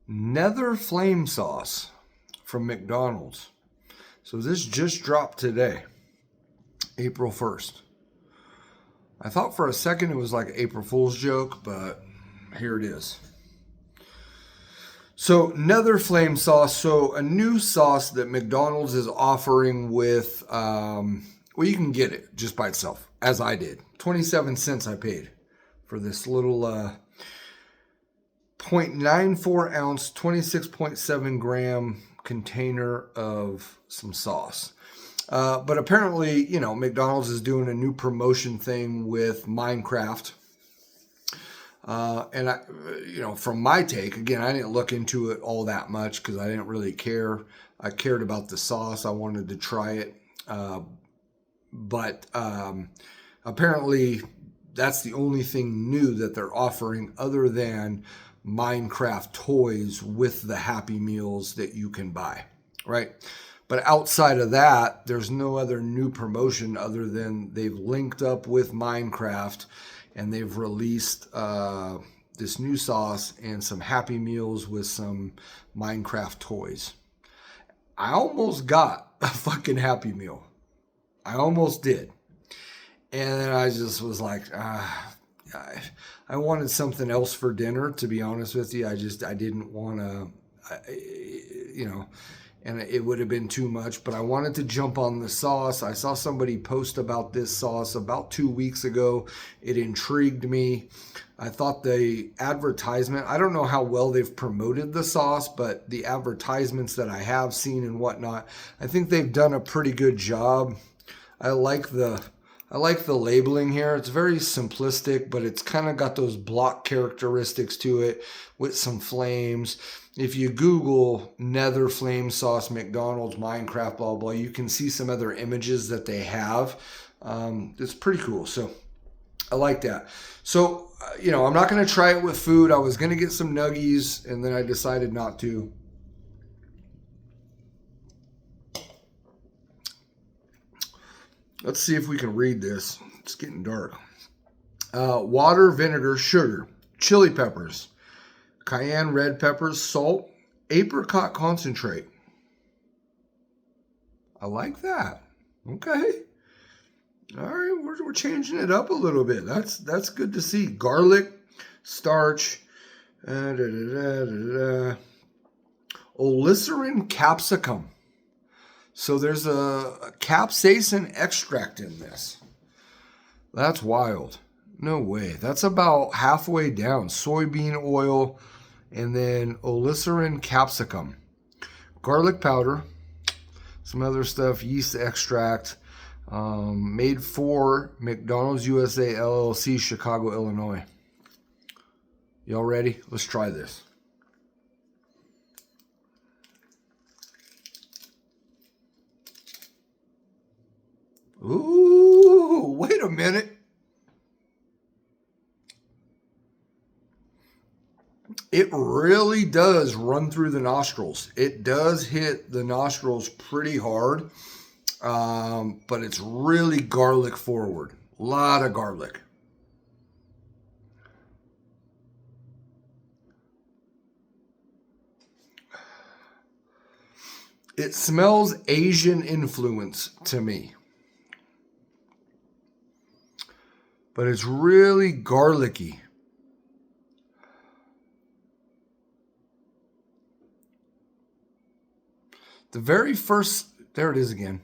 Nether flame sauce from McDonald's. So this just dropped today, April 1st. I thought for a second it was like an April Fool's joke, but here it is. So Nether flame sauce. So a new sauce that McDonald's is offering with, well, you can get it just by itself, as I did. 27 cents I paid for this little 0.94 ounce, 26.7 gram container of some sauce. But apparently, you know, McDonald's is doing a new promotion thing with Minecraft. And I, you know, from my take, again, I didn't look into it all that much because I didn't really care. I cared about the sauce. I wanted to try it. But apparently that's the only thing new that they're offering other than Minecraft toys with the Happy Meals that you can buy, right? But outside of that, there's no other new promotion other than they've linked up with Minecraft and they've released this new sauce and some Happy Meals with some Minecraft toys. I almost got a fucking Happy Meal. I almost did. And then I just was like, I wanted something else for dinner, to be honest with you. I didn't want to, you know, and it would have been too much, but I wanted to jump on the sauce. I saw somebody post about this sauce about 2 weeks ago. It intrigued me. I thought the advertisement, I don't know how well they've promoted the sauce, but the advertisements that I have seen and whatnot, I think they've done a pretty good job. I like the labeling here. It's very simplistic, but it's kind of got those block characteristics to it with some flames. If you Google Nether flame sauce, McDonald's, Minecraft, blah, blah, you can see some other images that they have. It's pretty cool. So I like that. So, you know, I'm not going to try it with food. I was going to get some nuggies and then I decided not to. Let's see if we can read this. It's getting dark. Water, vinegar, sugar, chili peppers, cayenne red peppers, salt, apricot concentrate. I like that. Okay. All right, we're changing it up a little bit. That's good to see. Garlic, starch, Olicerin capsicum. So there's a capsaicin extract in this. That's wild. No way. That's about halfway down. Soybean oil and then Olicerin capsicum. Garlic powder. Some other stuff. Yeast extract. Made for McDonald's USA LLC, Chicago, Illinois. Y'all ready? Let's try this. Ooh, wait a minute. It really does run through the nostrils. It does hit the nostrils pretty hard, but it's really garlic forward. A lot of garlic. It smells Asian influence to me. But it's really garlicky. The very first, there it is again.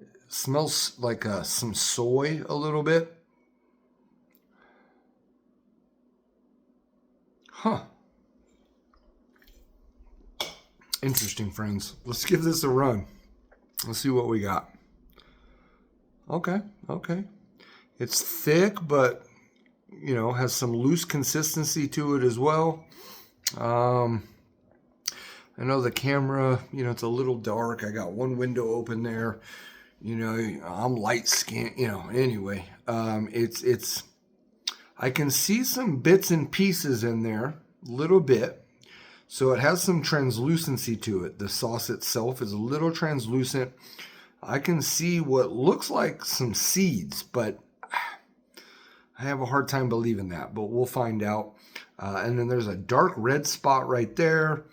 It smells like some soy a little bit. Huh. Interesting, friends. Let's give this a run. Let's see what we got. Okay. It's thick, but, you know, has some loose consistency to it as well. I know the camera, you know, it's a little dark. I got one window open there. You know, I'm light skinned, you know, anyway. I can see some bits and pieces in there, a little bit. So it has some translucency to it. The sauce itself is a little translucent. I can see what looks like some seeds, but I have a hard time believing that, but we'll find out. And then there's a dark red spot right there.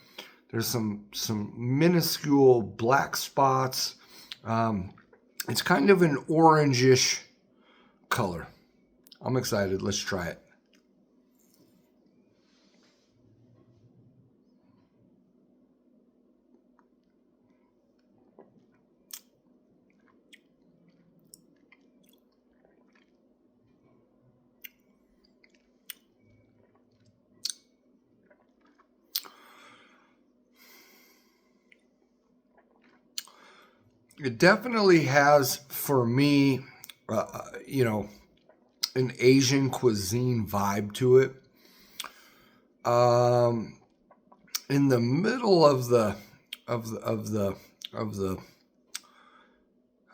There's some minuscule black spots. It's kind of an orangish color. I'm excited. Let's try it. It definitely has, for me, an Asian cuisine vibe to it. In the middle of the I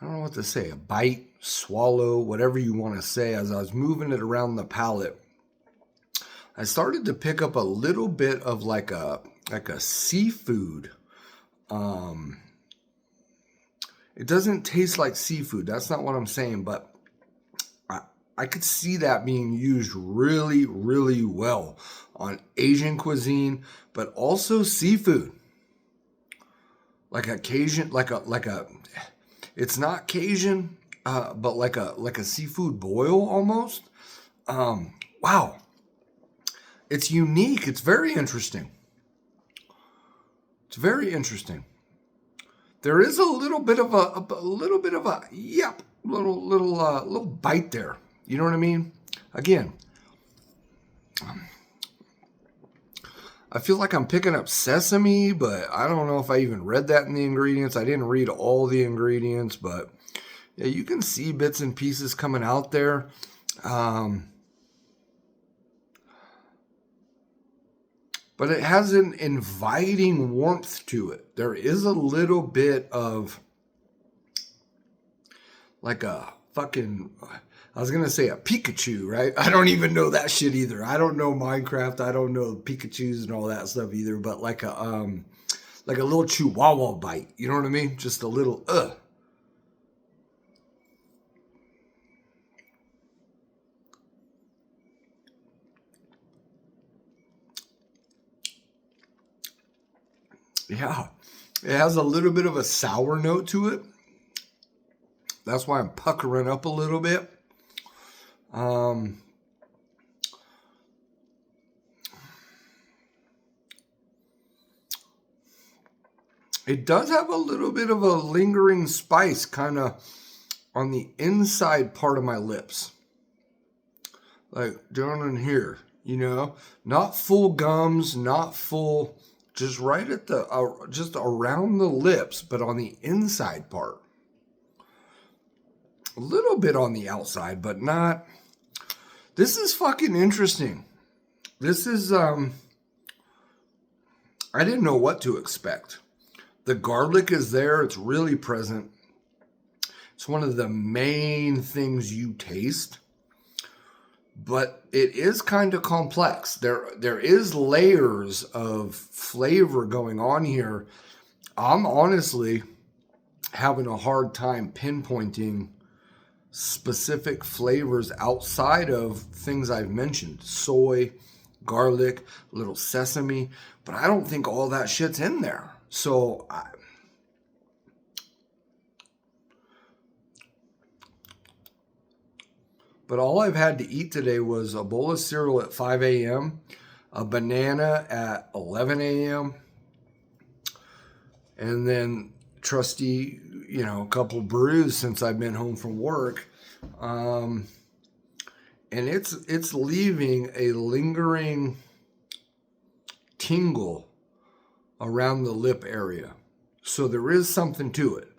don't know what to say, a bite, swallow, whatever you want to say, as I was moving it around the palate, I started to pick up a little bit of like a seafood. It doesn't taste like seafood. That's not what I'm saying, but I could see that being used really, really well on Asian cuisine, but also seafood. Like a Cajun, it's not Cajun, but like a seafood boil almost. Wow. It's unique. It's very interesting. It's very interesting. There is a little bit of a little bite there. You know what I mean? Again, I feel like I'm picking up sesame, but I don't know if I even read that in the ingredients. I didn't read all the ingredients, but yeah, you can see bits and pieces coming out there. But it has an inviting warmth to it. There is a little bit of like a fucking, I was going to say a Pikachu, right? I don't even know that shit either. I don't know Minecraft. I don't know Pikachus and all that stuff either, but like a little Chihuahua bite. You know what I mean? Just a little, Yeah, it has a little bit of a sour note to it. That's why I'm puckering up a little bit. It does have a little bit of a lingering spice kind of on the inside part of my lips. Like down in here, not full gums, not full, just right at the, just around the lips, but on the inside part. A little bit on the outside, but not. This is fucking interesting. This is, I didn't know what to expect. The garlic is there. It's really present. It's one of the main things you taste. But it is kind of complex. There is layers of flavor going on here. I'm honestly having a hard time pinpointing specific flavors outside of things I've mentioned. Soy, garlic, little sesame. But I don't think all that shit's in there. So but all I've had to eat today was a bowl of cereal at 5 a.m., a banana at 11 a.m., and then trusty, a couple brews since I've been home from work. And it's leaving a lingering tingle around the lip area. So there is something to it.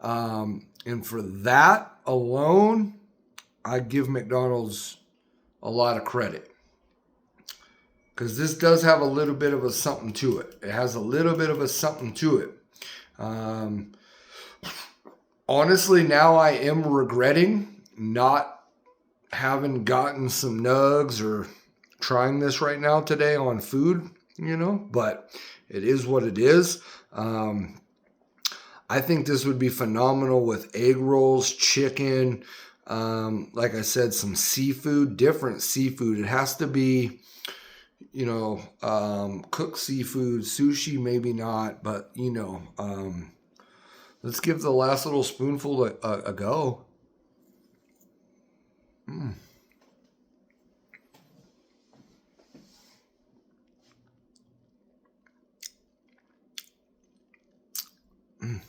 And for that alone, I give McDonald's a lot of credit. Because this does have a little bit of a something to it. It has a little bit of a something to it. Honestly, now I am regretting not having gotten some nugs or trying this right now today on food, but it is what it is. I think this would be phenomenal with egg rolls, chicken, like I said, some seafood, different seafood. It has to be, cooked seafood, sushi, maybe not, but let's give the last little spoonful a go. Mm. Mm.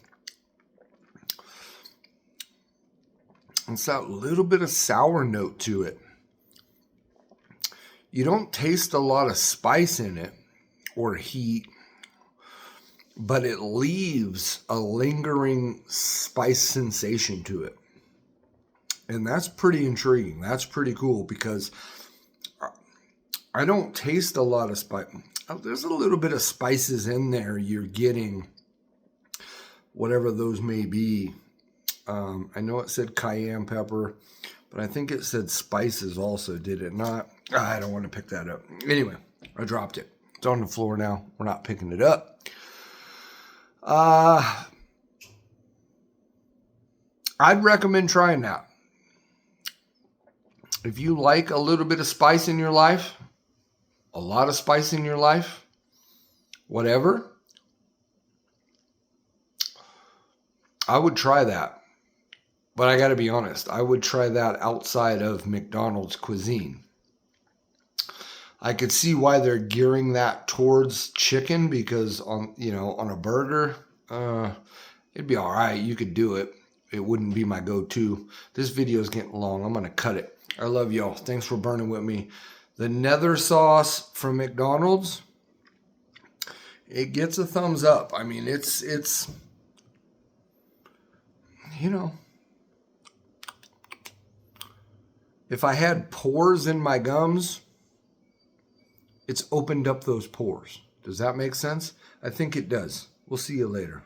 It's that little bit of sour note to it. You don't taste a lot of spice in it or heat, but it leaves a lingering spice sensation to it. And that's pretty intriguing. That's pretty cool because I don't taste a lot of spice. There's a little bit of spices in there. You're getting whatever those may be. I know it said cayenne pepper, but I think it said spices also, did it not? I don't want to pick that up. Anyway, I dropped it. It's on the floor now. We're not picking it up. I'd recommend trying that. If you like a little bit of spice in your life, a lot of spice in your life, whatever, I would try that. But I got to be honest, I would try that outside of McDonald's cuisine. I could see why they're gearing that towards chicken because on a burger, it'd be all right. You could do it. It wouldn't be my go-to. This video is getting long. I'm going to cut it. I love y'all. Thanks for burning with me. The Nether sauce from McDonald's, it gets a thumbs up. I mean, it's if I had pores in my gums, it's opened up those pores. Does that make sense? I think it does. We'll see you later.